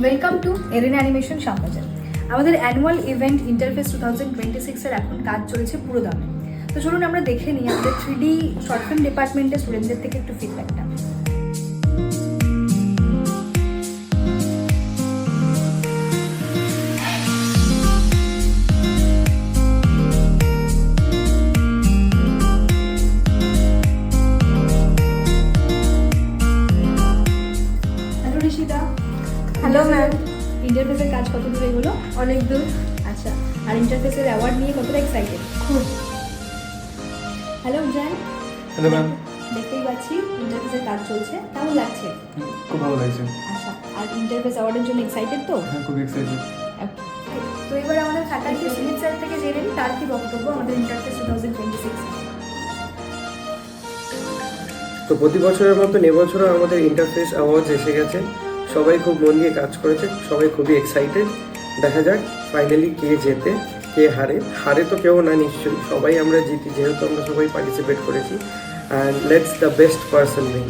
Welcome to arena animation Shyambazar. আমাদের annual event interface 2026-এর এখন কাজ চলেছে পুরো দামে। তো চলুন আমরা দেখে নিই আমাদের 3D শর্ট ফিল্ম ডিপার্টমেন্টের স্টুডেন্টদের থেকে একটু ফিডব্যাকটা। হ্যালো ঋষিতা। Hello ma'am. ইন্টারফেসের কাজ কত দূর এগুলো? অনেক দূর। আচ্ছা, আর ইন্টারফেসের অ্যাওয়ার্ড নিয়ে কতটা এক্সাইটেড? খুব। হ্যালো জয়। Hello ma'am. দেখতেই পাচ্ছি ইন্টারফেসের কাজ চলছে, কেমন লাগছে? খুব ভালো লাগছে। আচ্ছা, আর ইন্টারফেস অ্যাওয়ার্ডের জন্য এক্সাইটেড তো? হ্যাঁ, খুব এক্সাইটেড। তো এবার আমাদের ফ্যাকাল্টি সুমিত স্যার থেকে জেনে নিই তার কি বক্তব্য আমাদের ইন্টারফেস 2026। তো প্রতি বছরের মতন এবছরও আমাদের ইন্টারফেস অ্যাওয়ার্ডস এসে গেছে। সবাই খুব মন দিয়ে কাজ করেছে, সবাই খুবই এক্সাইটেড। দেখা যাক ফাইনালি কে জেতে কে হারে। হারে তো কেউ না, নিশ্চয়ই সবাই আমরা জিতি, যেহেতু আমরা সবাই পার্টিসিপেট করেছি। And let's the best person win.